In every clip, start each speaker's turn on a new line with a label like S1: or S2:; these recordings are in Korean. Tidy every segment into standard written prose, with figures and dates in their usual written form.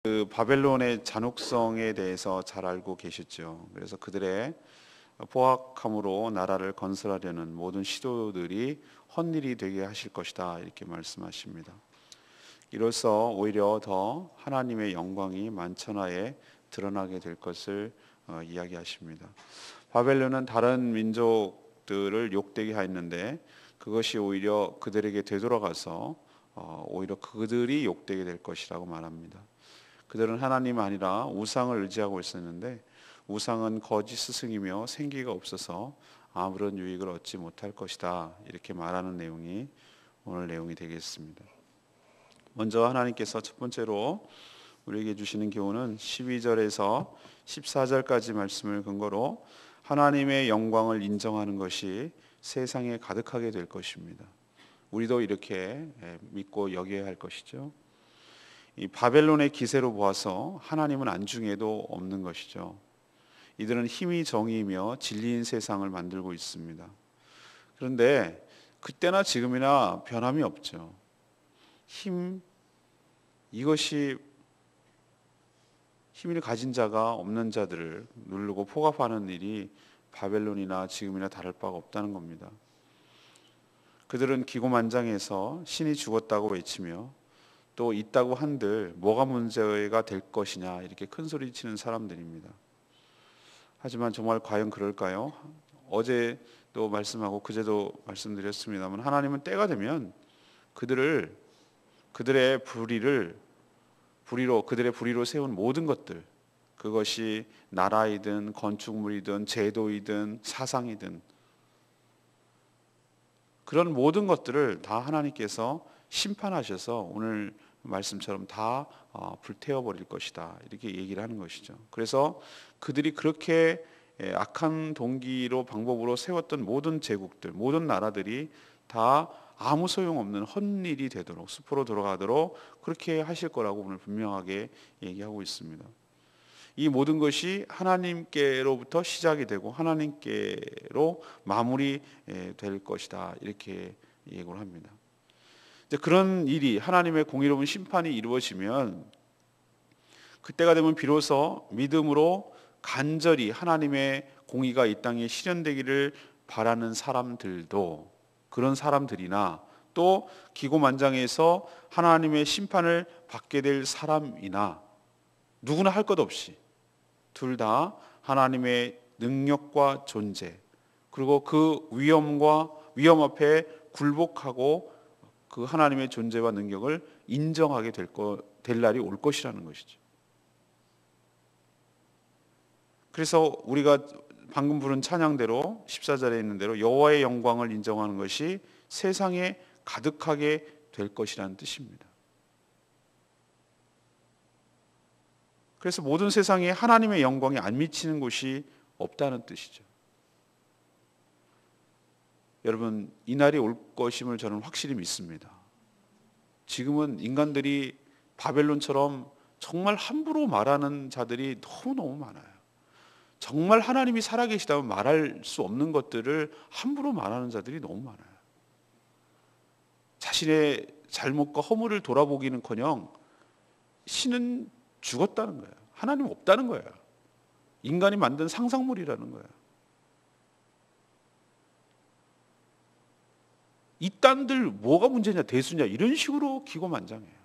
S1: 그 바벨론의 잔혹성에 대해서 잘 알고 계셨죠. 그래서 그들의 포악함으로 나라를 건설하려는 모든 시도들이 헛일이 되게 하실 것이다, 이렇게 말씀하십니다. 이로써 오히려 더 하나님의 영광이 만천하에 드러나게 될 것을 이야기하십니다. 바벨론은 다른 민족들을 욕되게 하였는데 그것이 오히려 그들에게 되돌아가서 오히려 그들이 욕되게 될 것이라고 말합니다. 그들은 하나님 아니라 우상을 의지하고 있었는데 우상은 거짓 스승이며 생기가 없어서 아무런 유익을 얻지 못할 것이다, 이렇게 말하는 내용이 오늘 내용이 되겠습니다. 먼저 하나님께서 첫 번째로 우리에게 주시는 교훈은 12절에서 14절까지 말씀을 근거로 하나님의 영광을 인정하는 것이 세상에 가득하게 될 것입니다. 우리도 이렇게 믿고 여겨야 할 것이죠. 이 바벨론의 기세로 보아서 하나님은 안중에도 없는 것이죠. 이들은 힘이 정의이며 진리인 세상을 만들고 있습니다. 그런데 그때나 지금이나 변함이 없죠. 이것이 힘을 가진 자가 없는 자들을 누르고 포갑하는 일이 바벨론이나 지금이나 다를 바가 없다는 겁니다. 그들은 기고만장해서 신이 죽었다고 외치며 또 있다고 한들 뭐가 문제가 될 것이냐, 이렇게 큰 소리 치는 사람들입니다. 하지만 정말 과연 그럴까요? 어제도 말씀하고 그제도 말씀드렸습니다만 하나님은 때가 되면 그들의 불의로 세운 모든 것들, 그것이 나라이든 건축물이든 제도이든 사상이든 그런 모든 것들을 다 하나님께서 심판하셔서 오늘 말씀처럼 다 불태워 버릴 것이다, 이렇게 얘기를 하는 것이죠. 그래서 그들이 그렇게 악한 동기로 방법으로 세웠던 모든 제국들, 모든 나라들이 다 아무 소용없는 헛일이 되도록, 숲으로 돌아가도록 그렇게 하실 거라고 오늘 분명하게 얘기하고 있습니다. 이 모든 것이 하나님께로부터 시작이 되고 하나님께로 마무리될 것이다, 이렇게 얘기를 합니다. 이제 그런 일이, 하나님의 공의로운 심판이 이루어지면 그때가 되면 비로소 믿음으로 간절히 하나님의 공의가 이 땅에 실현되기를 바라는 사람들도, 그런 사람들이나 또 기고만장해서 하나님의 심판을 받게 될 사람이나 누구나 할 것 없이 둘 다 하나님의 능력과 존재, 그리고 그 위험 앞에 굴복하고 그 하나님의 존재와 능력을 인정하게 될 날이 올 것이라는 것이죠. 그래서 우리가 방금 부른 찬양대로 14절에 있는 대로 여호와의 영광을 인정하는 것이 세상에 가득하게 될 것이라는 뜻입니다. 그래서 모든 세상에 하나님의 영광이 안 미치는 곳이 없다는 뜻이죠. 여러분, 이 날이 올 것임을 저는 확실히 믿습니다. 지금은 인간들이 바벨론처럼 정말 함부로 말하는 자들이 너무너무 많아요. 정말 하나님이 살아계시다면 말할 수 없는 것들을 함부로 말하는 자들이 너무 많아요. 자신의 잘못과 허물을 돌아보기는커녕 신은 죽었다는 거예요. 하나님 없다는 거예요. 인간이 만든 상상물이라는 거예요. 이딴들 뭐가 문제냐, 대수냐, 이런 식으로 기고만장해요.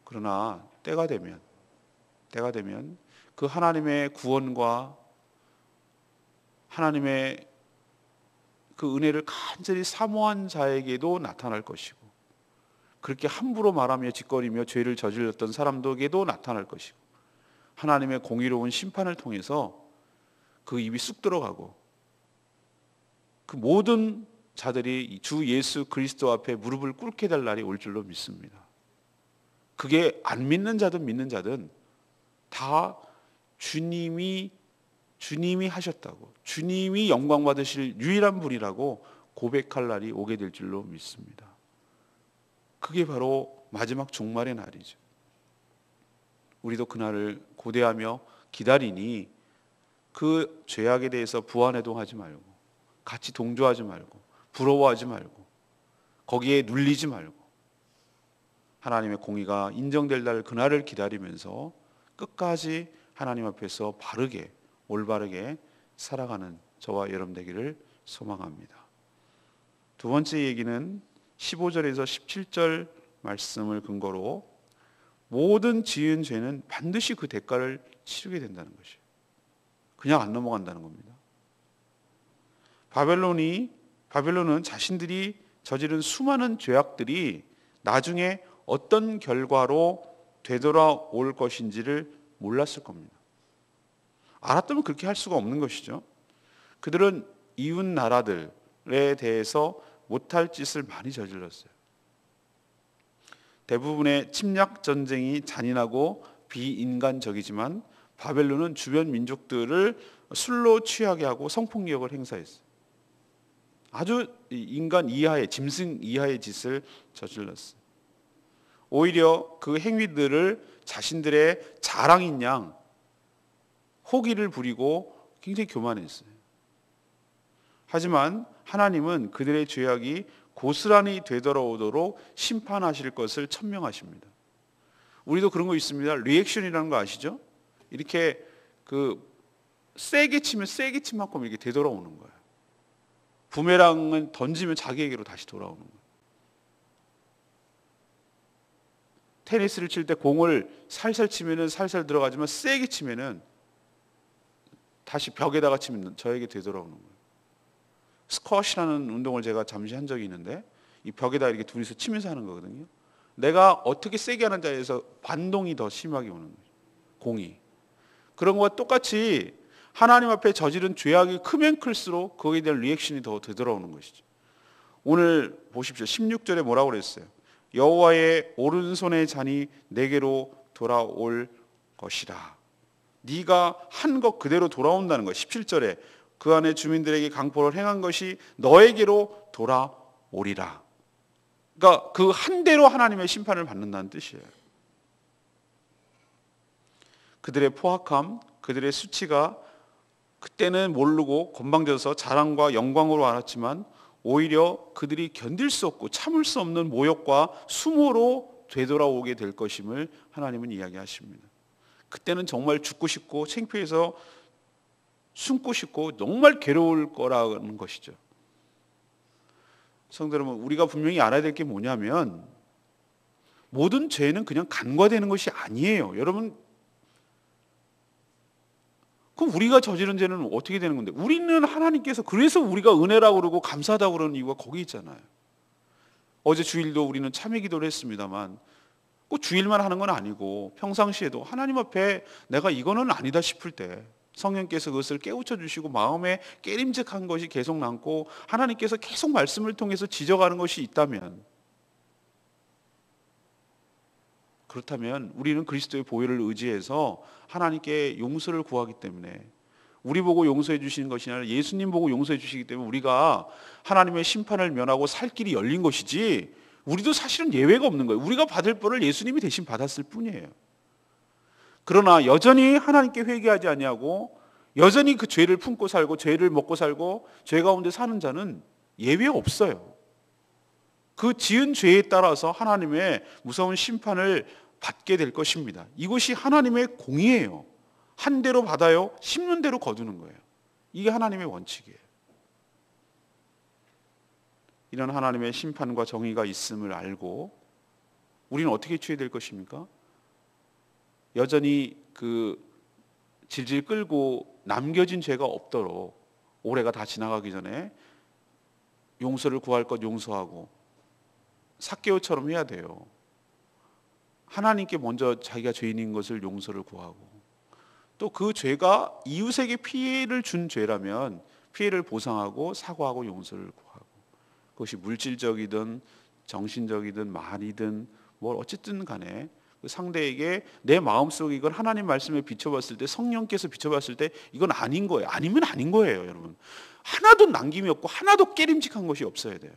S1: 그러나 때가 되면 그 하나님의 구원과 하나님의 그 은혜를 간절히 사모한 자에게도 나타날 것이고, 그렇게 함부로 말하며 짓거리며 죄를 저질렀던 사람들에게도 나타날 것이고, 하나님의 공의로운 심판을 통해서 그 입이 쑥 들어가고 그 모든 자들이 주 예수 그리스도 앞에 무릎을 꿇게 될 날이 올 줄로 믿습니다. 그게 안 믿는 자든 믿는 자든 다 주님이 하셨다고, 주님이 영광 받으실 유일한 분이라고 고백할 날이 오게 될 줄로 믿습니다. 그게 바로 마지막 종말의 날이죠. 우리도 그날을 고대하며 기다리니 그 죄악에 대해서 부안해동하지 말고, 같이 동조하지 말고, 부러워하지 말고, 거기에 눌리지 말고, 하나님의 공의가 인정될 날 그날을 기다리면서 끝까지 하나님 앞에서 바르게 올바르게 살아가는 저와 여러분 되기를 소망합니다. 두 번째 얘기는 15절에서 17절 말씀을 근거로 모든 지은 죄는 반드시 그 대가를 치르게 된다는 것이에요. 그냥 안 넘어간다는 겁니다. 바벨론은 자신들이 저지른 수많은 죄악들이 나중에 어떤 결과로 되돌아올 것인지를 몰랐을 겁니다. 알았다면 그렇게 할 수가 없는 것이죠. 그들은 이웃 나라들에 대해서 못할 짓을 많이 저질렀어요. 대부분의 침략 전쟁이 잔인하고 비인간적이지만 바벨론은 주변 민족들을 술로 취하게 하고 성폭력을 행사했어요. 아주 인간 이하의, 짐승 이하의 짓을 저질렀어요. 오히려 그 행위들을 자신들의 자랑인 양 호기를 부리고 굉장히 교만했어요. 하지만 하나님은 그들의 죄악이 고스란히 되돌아오도록 심판하실 것을 천명하십니다. 우리도 그런 거 있습니다. 리액션이라는 거 아시죠? 이렇게 세게 치면 세게 친 만큼 이렇게 되돌아오는 거예요. 부메랑은 던지면 자기에게로 다시 돌아오는 거예요. 테니스를 칠 때 공을 살살 치면은 살살 들어가지만 세게 치면은 다시 벽에다가 치면 저에게 되돌아오는 거예요. 스쿼시라는 운동을 제가 잠시 한 적이 있는데 이 벽에다 이렇게 둘이서 치면서 하는 거거든요. 내가 어떻게 세게 하는지에서 반동이 더 심하게 오는 거예요. 공이. 그런 것과 똑같이 하나님 앞에 저지른 죄악이 크면 클수록 거기에 대한 리액션이 더 되돌아오는 것이죠. 오늘 보십시오. 16절에 뭐라고 그랬어요? 여호와의 오른손의 잔이 내게로 돌아올 것이라. 네가 한 것 그대로 돌아온다는 거예요. 17절에 그 안에 주민들에게 강포를 행한 것이 너에게로 돌아오리라. 그러니까 그 한 대로 하나님의 심판을 받는다는 뜻이에요. 그들의 포악함, 그들의 수치가 그때는 모르고 건방져서 자랑과 영광으로 알았지만 오히려 그들이 견딜 수 없고 참을 수 없는 모욕과 수모로 되돌아오게 될 것임을 하나님은 이야기하십니다. 그때는 정말 죽고 싶고 창피해서 숨고 싶고 정말 괴로울 거라는 것이죠. 성도 여러분, 우리가 분명히 알아야 될 게 뭐냐면 모든 죄는 그냥 간과되는 것이 아니에요. 여러분, 그럼 우리가 저지른 죄는 어떻게 되는 건데? 우리는 하나님께서 그래서 우리가 은혜라고 그러고 감사하다고 그러는 이유가 거기 있잖아요. 어제 주일도 우리는 참회 기도를 했습니다만 꼭 주일만 하는 건 아니고 평상시에도 하나님 앞에 내가 이거는 아니다 싶을 때 성령께서 그것을 깨우쳐 주시고 마음에 깨림직한 것이 계속 남고 하나님께서 계속 말씀을 통해서 지적하는 것이 있다면, 그렇다면 우리는 그리스도의 보혈을 의지해서 하나님께 용서를 구하기 때문에, 우리 보고 용서해 주시는 것이 아니라 예수님 보고 용서해 주시기 때문에 우리가 하나님의 심판을 면하고 살 길이 열린 것이지, 우리도 사실은 예외가 없는 거예요. 우리가 받을 벌을 예수님이 대신 받았을 뿐이에요. 그러나 여전히 하나님께 회개하지 아니하고 여전히 그 죄를 품고 살고 죄를 먹고 살고 죄 가운데 사는 자는 예외 없어요. 그 지은 죄에 따라서 하나님의 무서운 심판을 받게 될 것입니다. 이것이 하나님의 공의예요. 한 대로 받아요, 심는 대로 거두는 거예요. 이게 하나님의 원칙이에요. 이런 하나님의 심판과 정의가 있음을 알고 우리는 어떻게 취해야 될 것입니까? 여전히 그 질질 끌고 남겨진 죄가 없도록 올해가 다 지나가기 전에 용서를 구할 것 용서하고 삭개오처럼 해야 돼요. 하나님께 먼저 자기가 죄인인 것을 용서를 구하고, 또 그 죄가 이웃에게 피해를 준 죄라면 피해를 보상하고 사과하고 용서를 구하고, 그것이 물질적이든 정신적이든 말이든 뭘 어쨌든 간에 그 상대에게 내 마음속에 이걸 하나님 말씀에 비춰봤을 때, 성령께서 비춰봤을 때 이건 아닌 거예요. 아니면 아닌 거예요, 여러분. 하나도 남김이 없고 하나도 깨림직한 것이 없어야 돼요.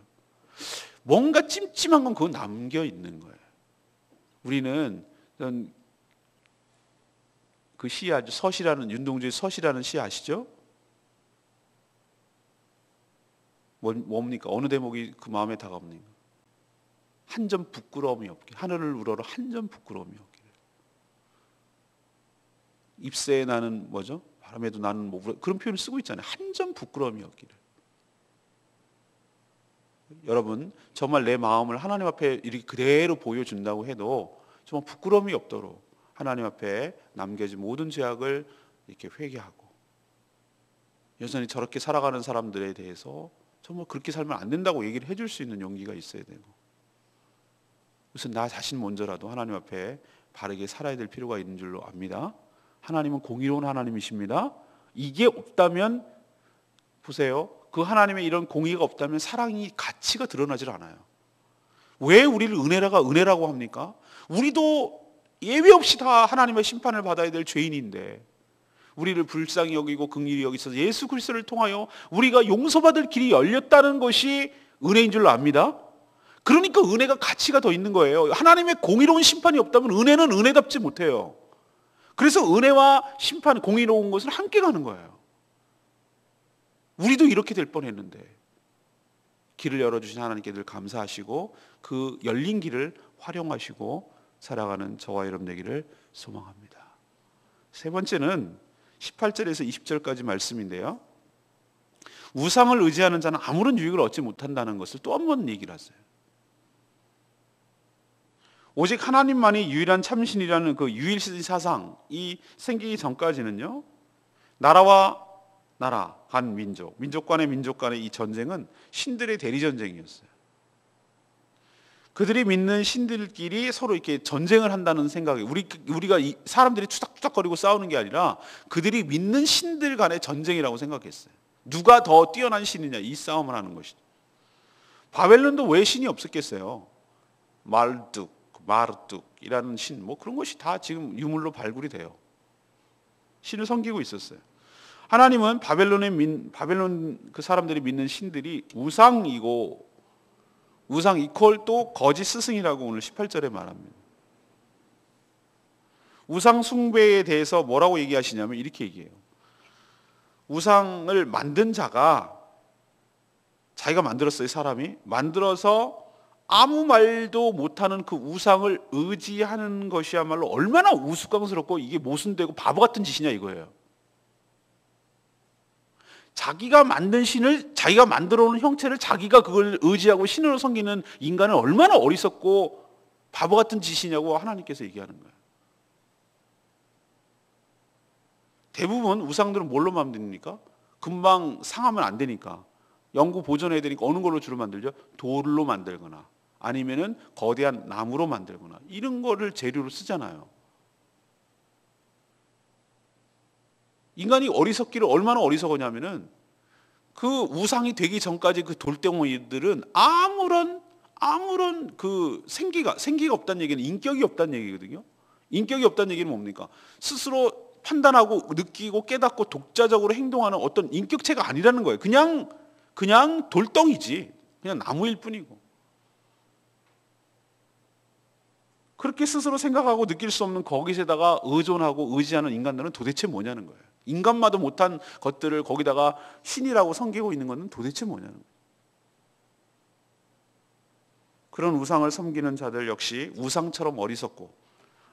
S1: 뭔가 찜찜한 건 그건 남겨 있는 거예요. 우리는 그 시 아주 서시라는, 윤동주의 서시라는 시 아시죠? 뭡니까? 어느 대목이 그 마음에 다가옵니까? 한 점 부끄러움이 없게, 하늘을 우러러 한 점 부끄러움이 없기를. 잎새에 나는 뭐죠? 바람에도 나는 뭐 그런 표현을 쓰고 있잖아요. 한 점 부끄러움이 없기를. 여러분, 정말 내 마음을 하나님 앞에 이렇게 그대로 보여준다고 해도 정말 부끄러움이 없도록 하나님 앞에 남겨진 모든 죄악을 이렇게 회개하고, 여전히 저렇게 살아가는 사람들에 대해서 정말 그렇게 살면 안 된다고 얘기를 해줄 수 있는 용기가 있어야 되고, 우선 나 자신 먼저라도 하나님 앞에 바르게 살아야 될 필요가 있는 줄로 압니다. 하나님은 공의로운 하나님이십니다. 이게 없다면, 보세요, 그 하나님의 이런 공의가 없다면 사랑이 가치가 드러나질 않아요. 왜 우리를 은혜라고 합니까? 우리도 예외 없이 다 하나님의 심판을 받아야 될 죄인인데, 우리를 불쌍히 여기고 긍휼히 여기셔서 예수 그리스도를 통하여 우리가 용서받을 길이 열렸다는 것이 은혜인 줄로 압니다. 그러니까 은혜가 가치가 더 있는 거예요. 하나님의 공의로운 심판이 없다면 은혜는 은혜답지 못해요. 그래서 은혜와 심판, 공의로운 것은 함께 가는 거예요. 우리도 이렇게 될 뻔했는데 길을 열어주신 하나님께 늘 감사하시고 그 열린 길을 활용하시고 살아가는 저와 여러분 되기를 소망합니다. 세 번째는 18절에서 20절까지 말씀인데요, 우상을 의지하는 자는 아무런 유익을 얻지 못한다는 것을 또 한 번 얘기를 하세요. 오직 하나님만이 유일한 참신이라는 그 유일신 사상이 생기기 전까지는요, 나라와 나라 간 민족, 민족 간의 이 전쟁은 신들의 대리 전쟁이었어요. 그들이 믿는 신들끼리 서로 이렇게 전쟁을 한다는 생각이, 우리가 사람들이 투닥투닥거리고 싸우는 게 아니라 그들이 믿는 신들 간의 전쟁이라고 생각했어요. 누가 더 뛰어난 신이냐, 이 싸움을 하는 것이죠. 바벨론도 왜 신이 없었겠어요? 마르뚝이라는 신, 뭐 그런 것이 다 지금 유물로 발굴이 돼요. 신을 섬기고 있었어요. 하나님은 바벨론 그 사람들이 믿는 신들이 우상이고, 우상 이퀄 또 거짓 스승이라고 오늘 18절에 말합니다. 우상 숭배에 대해서 뭐라고 얘기하시냐면 이렇게 얘기해요. 우상을 만든 자가, 자기가 만들었어요. 사람이 만들어서 아무 말도 못하는 그 우상을 의지하는 것이야말로 얼마나 우스꽝스럽고 이게 모순되고 바보 같은 짓이냐 이거예요. 자기가 만든 신을, 자기가 만들어 놓은 형체를 자기가 그걸 의지하고 신으로 섬기는 인간은 얼마나 어리석고 바보 같은 짓이냐고 하나님께서 얘기하는 거예요. 대부분 우상들은 뭘로 만듭니까? 금방 상하면 안 되니까, 영구 보존해야 되니까 어느 걸로 주로 만들죠? 돌로 만들거나 아니면은 거대한 나무로 만들거나 이런 거를 재료로 쓰잖아요. 인간이 어리석기를 얼마나 어리석었냐면은 그 우상이 되기 전까지 그 돌덩이들은 아무런 그 생기가 없다는 얘기는 인격이 없다는 얘기거든요. 인격이 없다는 얘기는 뭡니까? 스스로 판단하고 느끼고 깨닫고 독자적으로 행동하는 어떤 인격체가 아니라는 거예요. 그냥 돌덩이지, 그냥 나무일 뿐이고. 그렇게 스스로 생각하고 느낄 수 없는 거기에다가 의존하고 의지하는 인간들은 도대체 뭐냐는 거예요. 인간마도 못한 것들을 거기다가 신이라고 섬기고 있는 것은 도대체 뭐냐는 거예요. 그런 우상을 섬기는 자들 역시 우상처럼 어리석고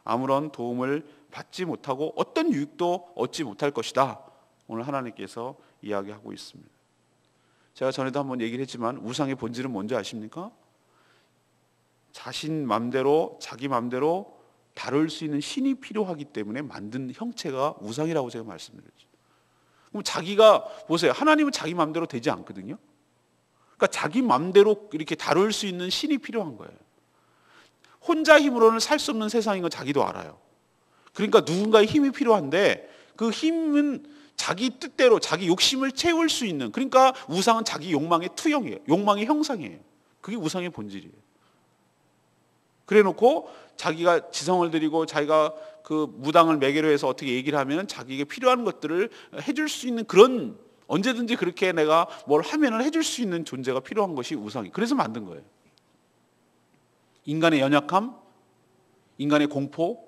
S1: 아무런 도움을 받지 못하고 어떤 유익도 얻지 못할 것이다, 오늘 하나님께서 이야기하고 있습니다. 제가 전에도 한번 얘기를 했지만 우상의 본질은 뭔지 아십니까? 자신 맘대로, 자기 맘대로 다룰 수 있는 신이 필요하기 때문에 만든 형체가 우상이라고 제가 말씀드렸죠. 그럼 자기가, 보세요, 하나님은 자기 맘대로 되지 않거든요. 그러니까 자기 맘대로 이렇게 다룰 수 있는 신이 필요한 거예요. 혼자 힘으로는 살 수 없는 세상인 건 자기도 알아요. 그러니까 누군가의 힘이 필요한데 그 힘은 자기 뜻대로 자기 욕심을 채울 수 있는, 그러니까 우상은 자기 욕망의 투영이에요. 욕망의 형상이에요. 그게 우상의 본질이에요. 그래 놓고 자기가 지성을 들이고 자기가 그 무당을 매개로 해서 어떻게 얘기를 하면 자기에게 필요한 것들을 해줄 수 있는, 그런, 언제든지 그렇게 내가 뭘 하면은 해줄 수 있는 존재가 필요한 것이 우상이. 그래서 만든 거예요. 인간의 연약함, 인간의 공포,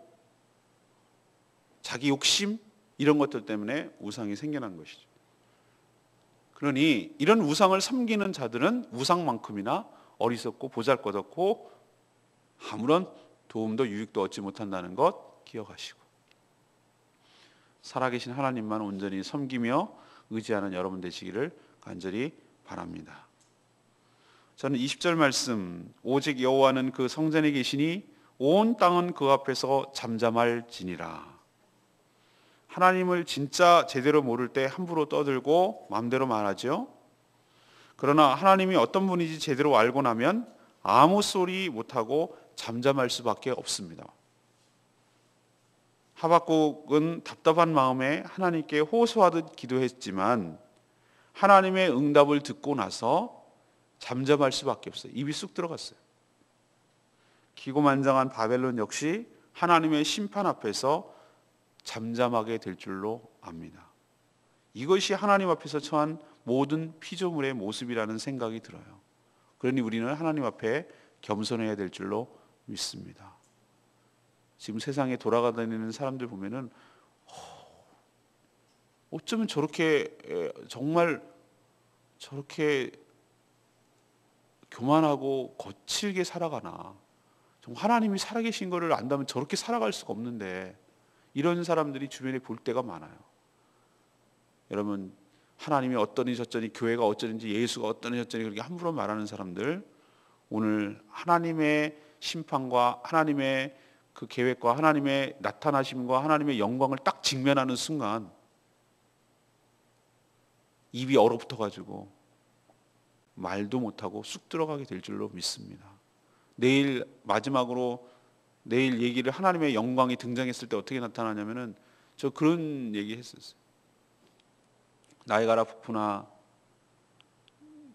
S1: 자기 욕심, 이런 것들 때문에 우상이 생겨난 것이죠. 그러니 이런 우상을 섬기는 자들은 우상만큼이나 어리석고 보잘것없고 아무런 도움도 유익도 얻지 못한다는 것 기억하시고, 살아계신 하나님만 온전히 섬기며 의지하는 여러분 되시기를 간절히 바랍니다. 저는 20절 말씀, 오직 여호와는 그 성전에 계시니 온 땅은 그 앞에서 잠잠할지니라. 하나님을 진짜 제대로 모를 때 함부로 떠들고 마음대로 말하죠. 그러나 하나님이 어떤 분인지 제대로 알고 나면 아무 소리 못하고 잠잠할 수밖에 없습니다. 하박국은 답답한 마음에 하나님께 호소하듯 기도했지만 하나님의 응답을 듣고 나서 잠잠할 수밖에 없어요. 입이 쑥 들어갔어요. 기고만장한 바벨론 역시 하나님의 심판 앞에서 잠잠하게 될 줄로 압니다. 이것이 하나님 앞에서 처한 모든 피조물의 모습이라는 생각이 들어요. 그러니 우리는 하나님 앞에 겸손해야 될 줄로 믿습니다. 지금 세상에 돌아다니는 사람들 보면은 어쩌면 저렇게 정말 저렇게 교만하고 거칠게 살아가나. 정말 하나님이 살아계신 것을 안다면 저렇게 살아갈 수가 없는데, 이런 사람들이 주변에 볼 때가 많아요. 여러분, 하나님이 어떠니 저쩌니, 교회가 어쩌는지, 예수가 어떠니 저쩌니 그렇게 함부로 말하는 사람들, 오늘 하나님의 심판과 하나님의 그 계획과 하나님의 나타나심과 하나님의 영광을 딱 직면하는 순간 입이 얼어붙어 가지고 말도 못하고 쑥 들어가게 될 줄로 믿습니다. 내일 마지막으로 내일 얘기를, 하나님의 영광이 등장했을 때 어떻게 나타나냐면은, 저 그런 얘기 했었어요. 나이가라 폭포나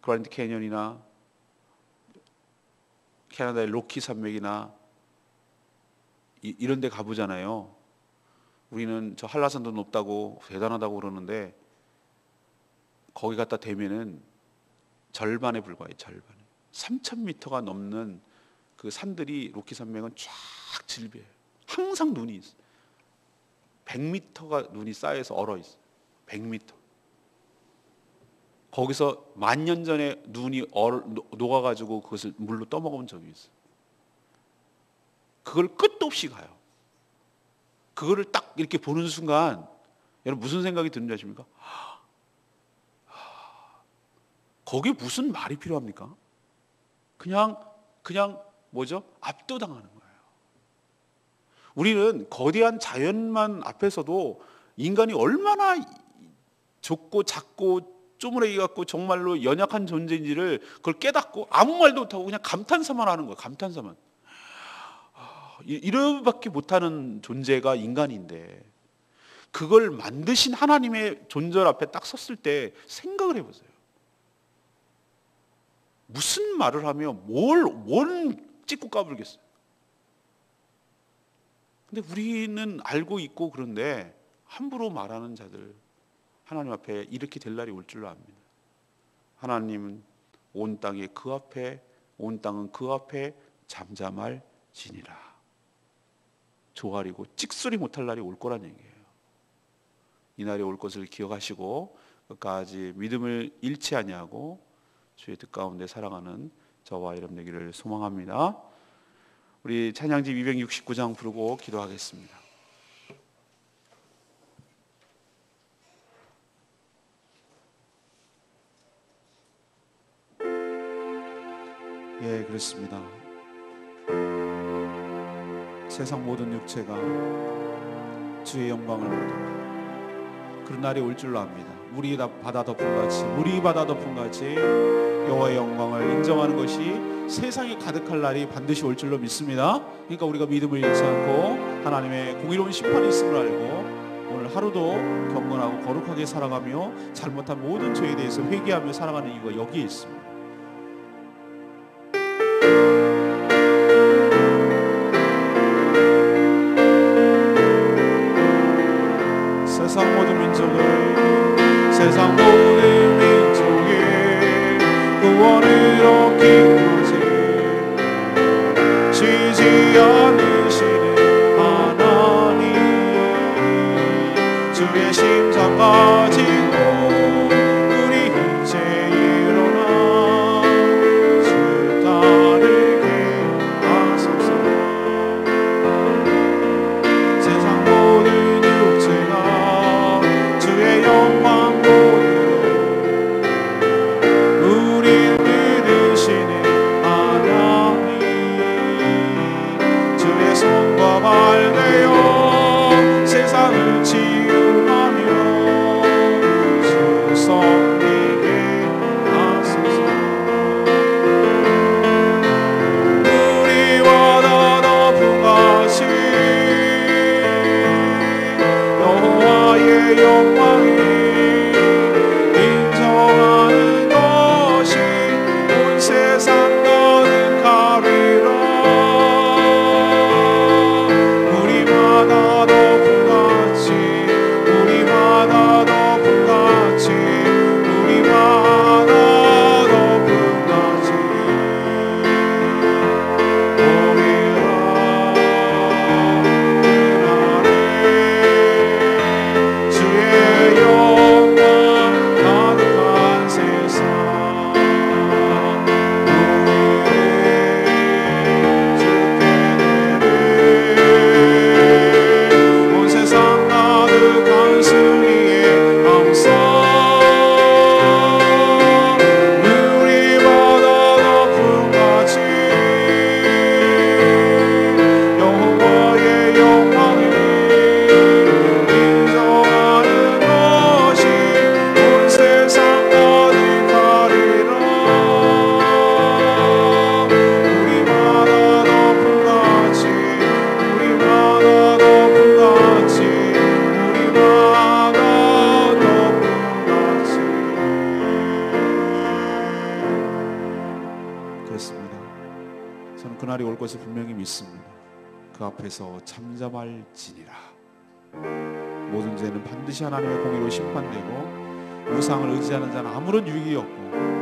S1: 그랜드 캐니언이나 캐나다의 로키 산맥이나 이런 데 가보잖아요. 우리는 저 한라산도 높다고 대단하다고 그러는데 거기 갔다 대면은 절반에 불과해요. 절반에. 3,000m가 넘는 그 산들이, 로키 산맥은 쫙 질비해요. 항상 눈이 있어요. 100m가 눈이 쌓여서 얼어 있어요. 100m. 거기서 10,000년 전에 눈이 녹아가지고 그것을 물로 떠먹은 적이 있어요. 그걸 끝도 없이 가요. 그거를 딱 이렇게 보는 순간 여러분 무슨 생각이 드는지 아십니까? 거기에 무슨 말이 필요합니까? 그냥 뭐죠? 압도당하는 거예요. 우리는 거대한 자연만 앞에서도 인간이 얼마나 좁고 작고 쪼무레기 같고 정말로 연약한 존재인지를 그걸 깨닫고 아무 말도 못하고 그냥 감탄사만 하는 거예요. 감탄사만. 이러밖에 못하는 존재가 인간인데, 그걸 만드신 하나님의 존재 앞에 딱 섰을 때 생각을 해보세요. 무슨 말을 하며 뭘 찍고 까불겠어요. 근데 우리는 알고 있고 그런데 함부로 말하는 자들, 하나님 앞에 이렇게 될 날이 올 줄로 압니다. 하나님은 온 땅은 그 앞에 잠잠할지니라. 조아리고 찍소리 못할 날이 올 거란 얘기예요. 이 날이 올 것을 기억하시고 끝까지 믿음을 잃지 아니하고 주의 뜻 가운데 살아가는 저와 여러분 되기를 소망합니다. 우리 찬양집 269장 부르고 기도하겠습니다. 예, 그렇습니다. 세상 모든 육체가 주의 영광을 보도록 그런 날이 올 줄로 압니다. 물이 바다 덮은 같이 여호와의 영광을 인정하는 것이 세상에 가득할 날이 반드시 올 줄로 믿습니다. 그러니까 우리가 믿음을 잃지 않고 하나님의 공의로운 심판이 있음을 알고 오늘 하루도 경건하고 거룩하게 살아가며 잘못한 모든 죄에 대해서 회개하며 살아가는 이유가 여기에 있습니다. 세상 모든 민족의 구원을 얻기까지 쉬지 않으시는 하나님, 주의 심장 가지고 우리 이제 일어나 것을 분명히 믿습니다. 그 앞에서 잠잠할지니라. 모든 죄는 반드시 하나님의 공의로 심판되고 우상을 의지하는 자는 아무런 유익이 없고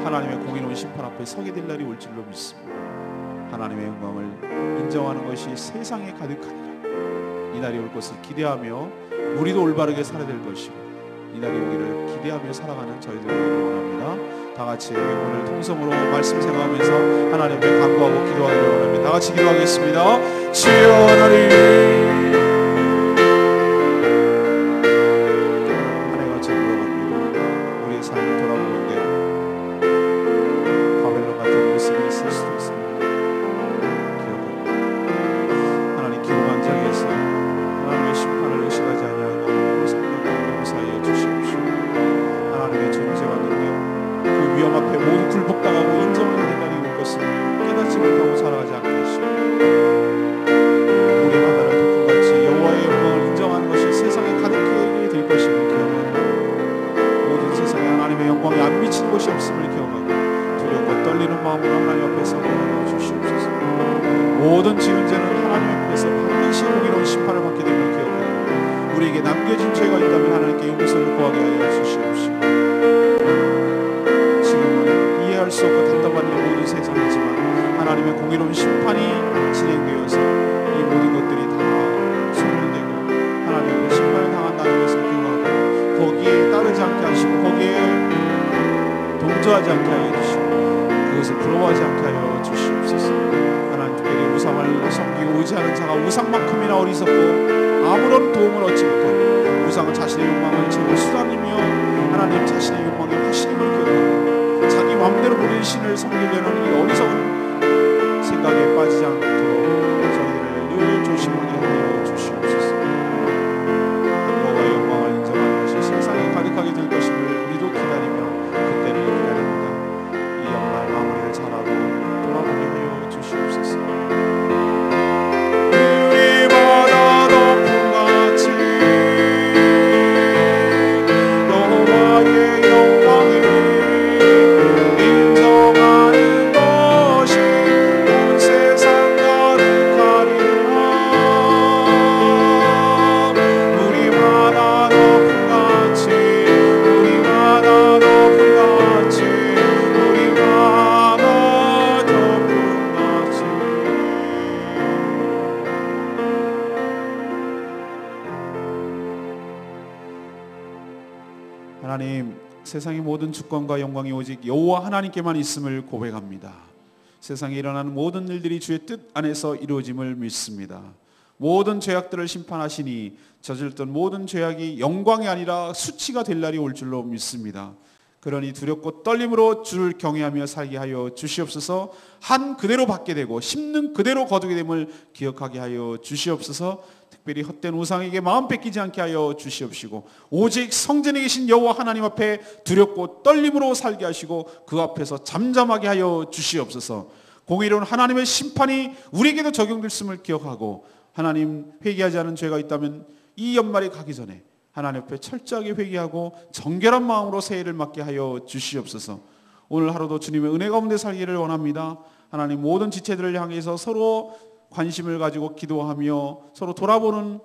S1: 하나님의 공의로운 심판 앞에 서게 될 날이 올 줄로 믿습니다. 하나님의 영광을 인정하는 것이 세상에 가득하니라. 이 날이 올 것을 기대하며 우리도 올바르게 살아야 될 것이고 이 날이 오기를 기대하며 살아가는 저희들을 원합니다. 다 같이 오늘 통성으로 말씀 생각하면서 하나님 앞에 간구하고 기도하기를 원합니다. 다 같이 기도하겠습니다. 주여 하나님, 한 해가 저물어갑니다. 우리의 삶을 돌아보는데 바벨론 같은 모습이 있을 수도 있습니다. 기억합니다. 하나님 기록한 자리에서 하나님의 심판을 의식하지 아니하고 생각하고 용서하여 주시옵시오. 하나님의 존재와 능력, 그 위험 앞에 모두 굴복당하고 인정하는 날이 올 것을 깨닫지 못하고 살아가지 않게 하시오. 우리 바다를 덮음같이 여호와의 영광을 인정하는 것이 세상에 가득하게 될 것임을 기억하고 모든 세상에 하나님의 영광이 안 미치는 곳이 없음을 기억하고 두렵고 떨리는 마음으로 하나님 앞에서 기도하여 주시옵소서. 모든 지은 죄는 하나님 앞에서 반드시 공의로운 심판을 받게 됨을 기억하고 우리에게 남겨진 죄가 있다면 하나님께 용서를 구하게 하여 주시옵시오. 지금은 이해할 수 없고 답답한 이 모든 세상이지만 하나님의 공의로운 심판이 진행되어서 이 모든 것들이 다 소멸되고 하나님 앞에 심판을 당한다는 것을 기억하고 거기에 따르지 않게 하시고 거기에 동조하지 않게 하여 주시고 그것을 부러워하지 않게 하여 주시옵소서. 하나님 특별히 우상을 섬기고 의지하는 자가 우상만큼이나 어리석고 아무런 도움을 얻지 못하고 우상은 자신의 욕망을 채울 수단이며 하나님 자신의 욕망의 화신임을 기억하고 자기 마음대로 부리는 신을 섬기려는 이 어리석은 생각에 빠지지 않도록 저희들을 늘 조심하게 하여 주시옵소서. 여호와의 영광을 인정하는 것이 세상에 가득하게 될 것임을 우리도 기다리며 그때를 기다립니다. 이 연말 마무리를 잘하고 돌아보게 하여 주시옵소서. 우리 바다 덮음같이 여호와의 영광을 인정하는 것이 온 세상 가득하리라. 우리 바다 덮음같이 우리 바다 덮음같이 우리 바다 덮음같이 하나님, 세상의 모든 주권과 영광이 오직 여호와 하나님께만 있음을 고백합니다. 세상에 일어나는 모든 일들이 주의 뜻 안에서 이루어짐을 믿습니다. 모든 죄악들을 심판하시니 저질렀던 모든 죄악이 영광이 아니라 수치가 될 날이 올 줄로 믿습니다. 그러니 두렵고 떨림으로 주를 경외하며 살게 하여 주시옵소서. 한 그대로 받게 되고 심는 그대로 거두게 됨을 기억하게 하여 주시옵소서. 특별히 헛된 우상에게 마음 뺏기지 않게 하여 주시옵시고 오직 성전에 계신 여호와 하나님 앞에 두렵고 떨림으로 살게 하시고 그 앞에서 잠잠하게 하여 주시옵소서. 공의로운 하나님의 심판이 우리에게도 적용됐음을 기억하고 하나님, 회개하지 않은 죄가 있다면 이 연말이 가기 전에 하나님 앞에 철저하게 회개하고 정결한 마음으로 새해를 맞게 하여 주시옵소서. 오늘 하루도 주님의 은혜 가운데 살기를 원합니다. 하나님, 모든 지체들을 향해서 서로 관심을 가지고 기도하며 서로 돌아보는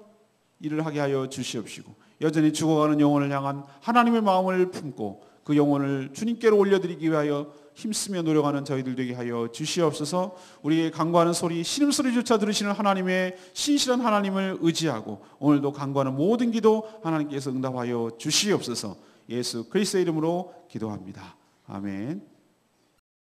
S1: 일을 하게 하여 주시옵시고 여전히 죽어가는 영혼을 향한 하나님의 마음을 품고 그 영혼을 주님께로 올려드리기 위하여 힘쓰며 노력하는 저희들 되게 하여 주시옵소서. 우리의 간구하는 소리, 신음소리조차 들으시는 하나님의 신실한 하나님을 의지하고 오늘도 간구하는 모든 기도 하나님께서 응답하여 주시옵소서. 예수 그리스도의 이름으로 기도합니다. 아멘.